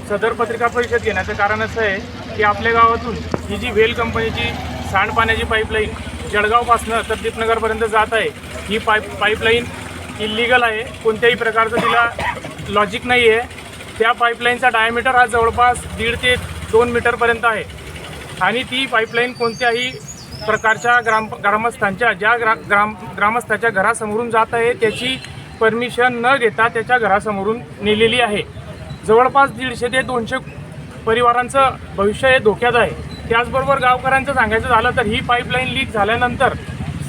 सदर पत्रिका परिषद घेण्याचं कारण असं आहे की आपल्या गावातून ही जी वेल कंपनीची सांडपाण्याची पाईपलाईन जळगावपासनं तर दीपनगरपर्यंत जात आहे, ही पाईपलाईन इल्लीगल आहे. कोणत्याही प्रकारचं तिला लॉजिक नाही आहे. त्या पाईपलाईनचा डायमीटर हा जवळपास 1.5 ते 2 मीटरपर्यंत आहे आणि ती पाईपलाईन कोणत्याही प्रकारच्या ग्रामस्थांच्या ग्रामस्थाच्या घरासमोरून जात आहे त्याची परमिशन न घेता त्याच्या घरासमोरून नेलेली आहे. जवळपास 150 ते 200 परिवारांचं भविष्य हे धोक्यात आहे. त्याचबरोबर गावकऱ्यांचं सांगायचं झालं तर ही पाईपलाईन लीक झाल्यानंतर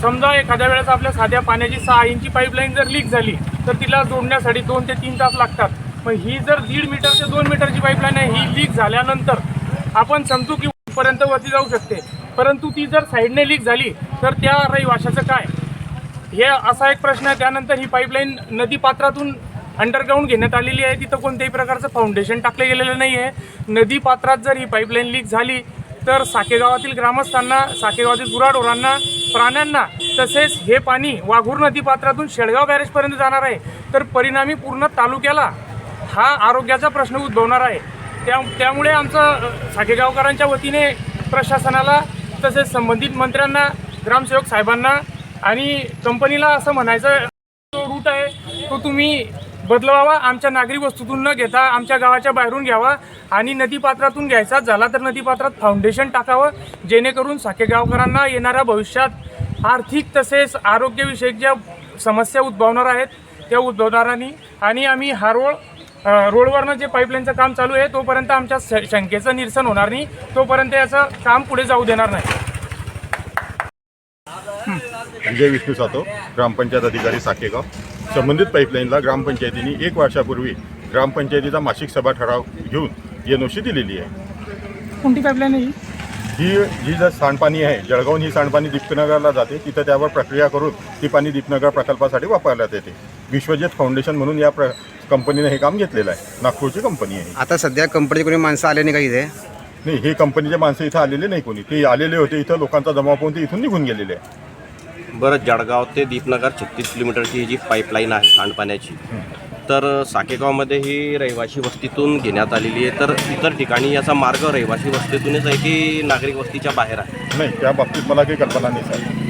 समजा एखाद्या वेळेस आपल्या साध्या पाण्याची 6 इंची पाईपलाईन जर लीक झाली तर तिला जोडण्यासाठी 2 ते 3 तास लागतात. पण ही जर 1.5 मीटर ते 2 मीटरची पाईपलाईन आहे, ही लीक झाल्यानंतर आपण समजू की पर्यंत वरती जाऊ शकते, परंतु ती जर साईडने लीक झाली तर त्या रहिवाशाचं काय, हे असा एक प्रश्न आहे. त्यानंतर ही पाईपलाईन नदीपात्रातून अंडरग्राऊंड घेण्यात आलेली आहे. तिथं कोणत्याही प्रकारचं फाउंडेशन टाकलं गेलेलं नाही आहे. नदीपात्रात जर ही पाईपलाईन लीक झाली तर साकेगावातील ग्रामस्थांना, साकेगावातील गुराढोरांना, प्राण्यांना तसेच हे पाणी वाघूर नदीपात्रातून शेळगाव बॅरेजपर्यंत जाणार आहे. तर परिणामी पूर्ण तालुक्याला हा आरोग्याचा प्रश्न उद्भवणार आहे. त्यामुळे आमचं साकेगावकरांच्या वतीने प्रशासनाला तसेच संबंधित मंत्र्यांना, ग्रामसेवक साहेबांना आणि कंपनीला असं म्हणायचं, जो रूट आहे तो तुम्ही बदलवावा. आमच्या नागरी वस्तूतून न घेता आमच्या गावाच्या बाहेरून घ्यावा आणि नदीपात्रातून घ्यायचा झाला तर नदीपात्रात फाउंडेशन टाकावं, जेणेकरून साकेगावकरांना येणाऱ्या भविष्यात आर्थिक तसेच आरोग्यविषयक ज्या समस्या उद्भवणार आहेत त्या उद्भवणार नाही. आणि आम्ही हा रोडवरनं जे पाईपलाईनचं काम चालू आहे तोपर्यंत आमच्या शंकेचं निरसन होणार नाही, तोपर्यंत याचं काम पुढे जाऊ देणार नाही. विजय विष्णू सातो, ग्रामपंचायत अधिकारी साकेगाव. संबंधित पाईपलाईनला ग्रामपंचायतीने 1 वर्षापूर्वी ग्रामपंचायतीचा मासिक सभा ठराव घेऊन एनओसी दिलेली आहे. कोणती पाईपलाईन आहे ही जर सांडपाणी आहे, जळगावून ही सांडपाणी दीपनगरला जाते, तिथं त्यावर प्रक्रिया करून ती पाणी दीपनगर प्रकल्पासाठी वापरण्यात येते. विश्वजित फाउंडेशन म्हणून या कंपनीने हे काम घेतलेलं आहे. नागपूरची कंपनी आहे. आता सध्या कंपनी कोणी माणसं आले नाही का इथे? नाही, हे कंपनीचे माणसं इथं आलेले नाही कोणी. ते आलेले होते, इथं लोकांचा जमाव पाहून ते इथून निघून गेलेले आहे. बरं, जळगाव ते दीपनगर 36 किलोमीटरची ही जी पाईपलाईन आहे सांडपाण्याची, तर साकेगावमध्ये ही रहिवासी वस्तीतून घेण्यात आलेली आहे. तर इतर ठिकाणी याचा मार्ग रहिवासी वस्तीतूनच आहे की नागरिक वस्तीच्या बाहेर आहे? नाही, त्या बाबतीत मला काही कल्पना नाही सर.